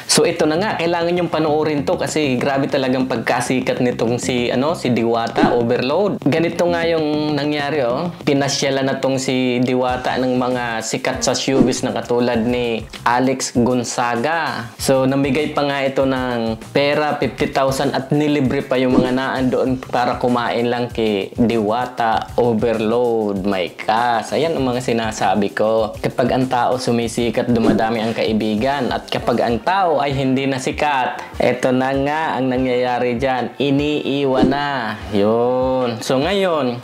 So ito na nga, kailangan yung panoorin to kasi grabe talagang pagkasikat nitong si Diwata Overload. Ganito nga yung nangyari Pinasyalan na tong si Diwata ng mga sikat sa showbiz na katulad ni Alex Gonzaga. So namigay pa nga ito ng pera 50,000 at nilibre pa yung mga naan doon para kumain lang kay Diwata Overload. My gosh, ayan ang mga sinasabi ko. Kapag ang tao sumisikat, dumadami ang kaibigan. At kapag ang tao ay hindi na sikat, eto na nga ang nangyayari dyan. Iniiwan na. Yun. So ngayon,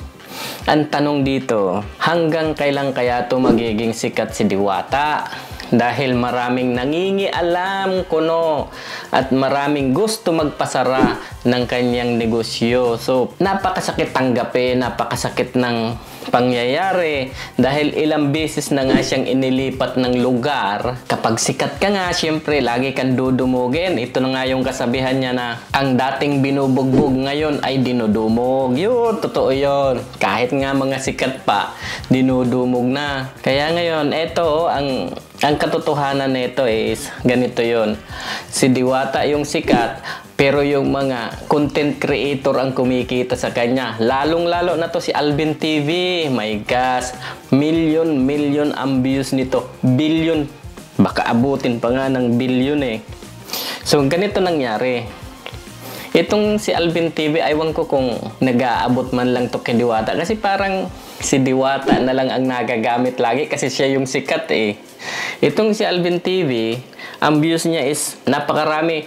ang tanong dito, hanggang kailan kaya ito magiging sikat si Diwata? Dahil maraming nangingialam kuno at maraming gusto magpasara ng kanyang negosyo. So, napakasakit tanggapin, napakasakit ng pangyayari dahil ilang beses na nga siyang inilipat ng lugar. Kapag sikat ka nga, syempre, lagi kang dudumugin. Ito na nga yung kasabihan niya na ang dating binubugbog ngayon ay dinudumog. Yun, totoo yun. Kahit nga mga sikat pa, dinudumog na. Kaya ngayon, ito, ang katotohanan nito is ganito yon. Si Diwata yung sikat, pero yung mga content creator ang kumikita sa kanya. Lalong-lalo na to si Alvin TV. My gosh, million ang views nito. Billion. Baka abutin pa nga ng billion So, ganito nangyari. Itong si Alvin TV, aywan ko kung nag-aabot man lang to kay Diwata. Kasi parang si Diwata na lang ang nagagamit lagi kasi siya yung sikat Itong si Alvin TV, ang views niya is napakarami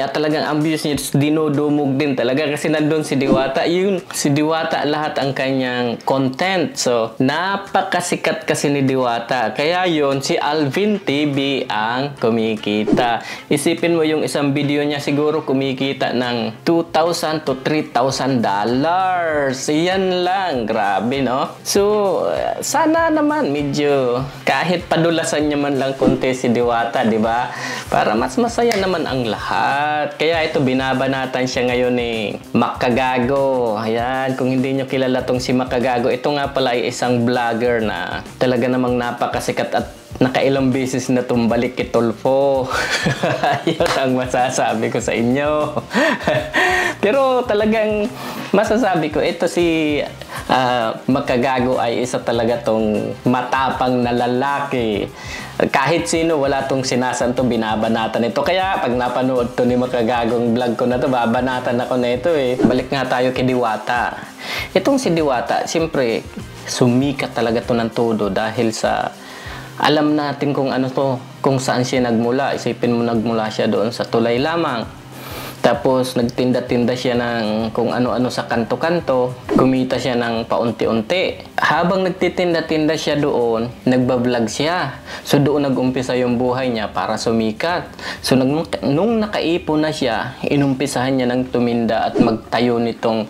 at talagang ang views niya is dinudumog din talaga kasi nandun si Diwata. Yun, si Diwata lahat ang kanyang content. So, napakasikat kasi ni Diwata. Kaya yun, si Alvin TV ang kumikita. Isipin mo yung isang video niya siguro kumikita ng $2,000 to $3,000. Yan lang. Grabe, no? So, sana naman medyo kahit padulasan niya man lang konti si Diwata, di ba? Para mas masaya naman ang lahat. Kaya ito, binabanatan siya ngayon Makagago. Ayan, kung hindi nyo kilala tong si Makagago, ito nga pala ay isang vlogger na talaga namang napakasikat at nakailang beses na tumbalik kay Tulfo. Yun ang masasabi ko sa inyo. Pero talagang masasabi ko, ito si Makagago ay isa talaga tong matapang na lalaki. Kahit sino, wala tong sinasanto, binabanatan ito. Kaya pag napanood to ni Makagagong vlog ko na to, babanatan ako na ito Balik nga tayo kay Diwata. Itong si Diwata, siyempre, sumikat talaga to ng todo dahil sa alam natin kung ano to, kung saan siya nagmula. Isipin mo, nagmula siya doon sa tulay lamang. Tapos nagtinda-tinda siya ng kung ano-ano sa kanto-kanto. Kumita siya ng paunti-unti. Habang nagtitinda-tinda siya doon, nagbablog siya. So doon nag-umpisa yung buhay niya para sumikat. So nung nakaipon na siya, inumpisahan niya ng tuminda at magtayo nitong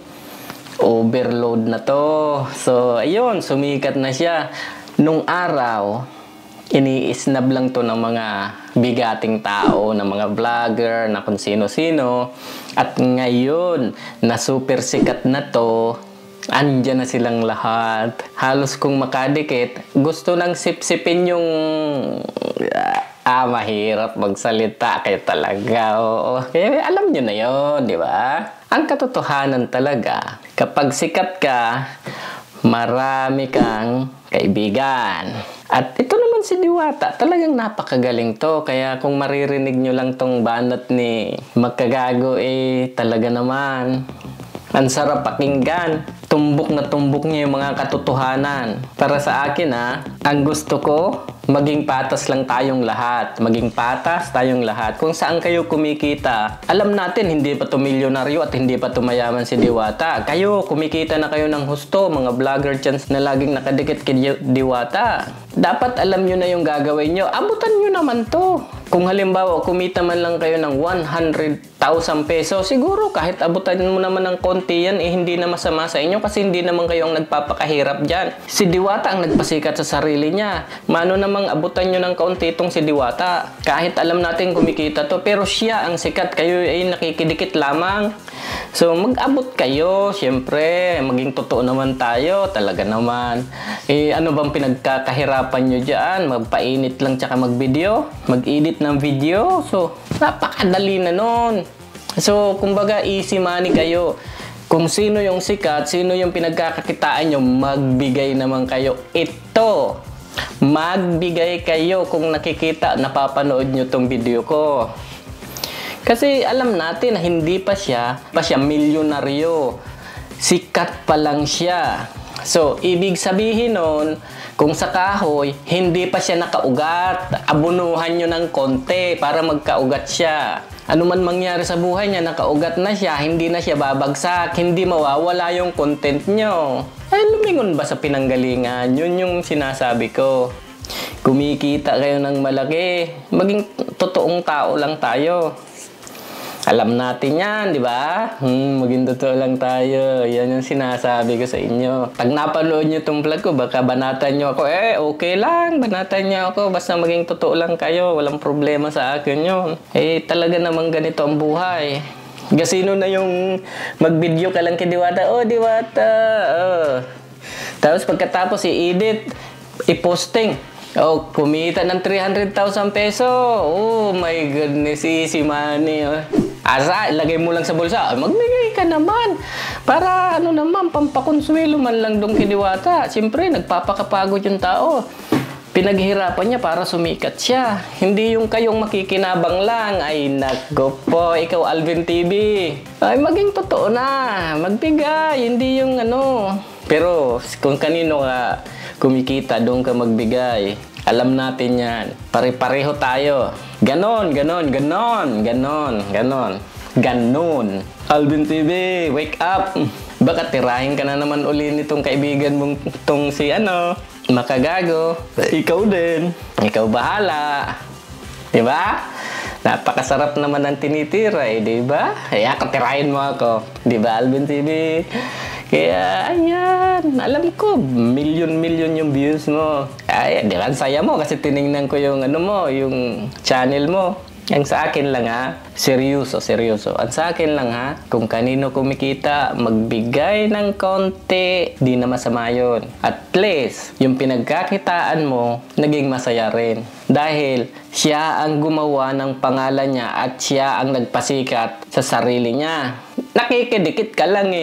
Overload na to. So ayun, sumikat na siya. Nung araw, ini-snub lang to ng mga bigating tao, ng mga vlogger, na kung sino-sino. At ngayon, na super sikat na to, andyan na silang lahat. Halos kung makadikit, gusto nang sipsipin yung mahirap magsalita kayo talaga. Oo. Kaya alam nyo na yun, di ba? Ang katotohanan talaga, kapag sikat ka, marami kang kaibigan. At ito naman si Diwata, talagang napakagaling to. Kaya kung maririnig nyo lang tong banat ni Makagago, talaga naman, ang sarap pakinggan. Tumbok na tumbok niya yung mga katotohanan. Para sa akin ang gusto ko, maging patas lang tayong lahat. Maging patas tayong lahat. Kung saan kayo kumikita, alam natin hindi pa to milyonaryo at hindi pa to mayaman si Diwata. Kayo, kumikita na kayo ng husto, mga vlogger chance na laging nakadikit kay Diwata. Dapat alam nyo na yung gagawin nyo. Abutan nyo naman to. Kung halimbawa, kumita man lang kayo ng 100,000 pesos, siguro kahit abutan mo naman ng konti yan, hindi na masama sa inyo kasi hindi naman kayo ang nagpapakahirap dyan. Si Diwata ang nagpasikat sa sarili niya. Mano namang abutan nyo ng kaunti itong si Diwata. Kahit alam natin kumikita to, pero siya ang sikat. Kayo ay nakikidikit lamang. So, mag-abot kayo. Siyempre, maging totoo naman tayo. Talaga naman. Ano bang pinagkakahirapan nyo dyan? Magpainit lang tsaka mag-video? Mag-edit mag-edit ng video. So, napakadali na nun. So, kumbaga, easy money kayo. Kung sino yung sikat, sino yung pinagkakakitaan nyo, magbigay naman kayo. Ito, magbigay kayo kung nakikita, napapanood nyo tong video ko. Kasi alam natin na hindi pa siya milyonaryo. Sikat pa lang siya. So, ibig sabihin nun, kung sa kahoy, hindi pa siya nakaugat. Abunuhan nyo ng konti para magkaugat siya. Ano man mangyari sa buhay niya, nakaugat na siya, hindi na siya babagsak, hindi mawawala yung content nyo. Ay, lumingon ba sa pinanggalingan? Yun yung sinasabi ko. Kumikita kayo ng malaki, maging totoong tao lang tayo. Alam natin yan, di ba? Maging totoo lang tayo. Yan yung sinasabi ko sa inyo. Pag napanood nyo itong vlog ko, baka banatan nyo ako. Okay lang. Banatan nyo ako. Basta maging totoo lang kayo. Walang problema sa akin yun. Talaga namang ganito ang buhay. Gasino na yung mag-video ka lang kay Diwata. Oh, Diwata. Tapos pagkatapos i-edit, i-posting. Kumita ng 300,000 peso. Oh my goodness, easy money. Asa, ilagay mo lang sa bulsa. Magbigay ka naman. Para naman, pampakonsuelo man lang dong kiniwata. Siyempre, nagpapakapagod yung tao. Pinaghirapan niya para sumikat siya. Hindi yung kayong makikinabang lang. Ay, nako po, ikaw Alvin TV. Ay, maging totoo na. Magbigay, hindi yung Pero, kung kanino ka kumikita, doon ka magbigay. Alam natin yan. Pare-pareho tayo. Ganon. Alvin TV, wake up! Baka tirahin ka na naman uli nitong kaibigan mong itong si makagago. Ikaw din. Ikaw bahala. Diba? Napakasarap naman ng tinitira diba? Katirahin mo ako. Diba, Alvin TV? Kaya, ayan. Alam ko, milyon yung views mo. Ay, di ba? Saya mo kasi tiningnan ko yung yung channel mo. Ang sa akin lang seryoso. Ang sa akin lang kung kanino kumikita, magbigay ng konti, di na masama yun. At least, yung pinagkakitaan mo, naging masaya rin. Dahil siya ang gumawa ng pangalan niya at siya ang nagpasikat sa sarili niya. Nakikidikit ka lang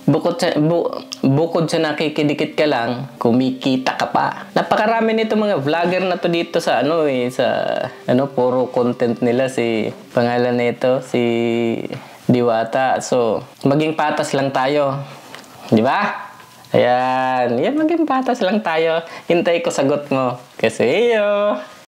Bukod sa nakikidikit ka lang, kumikita ka pa. Napakarami nito mga vlogger na to dito sa puro content nila pangalan nito si Diwata. So, maging patas lang tayo. Di ba? Ayan, maging patas lang tayo. Hintay ko sagot mo. Kasi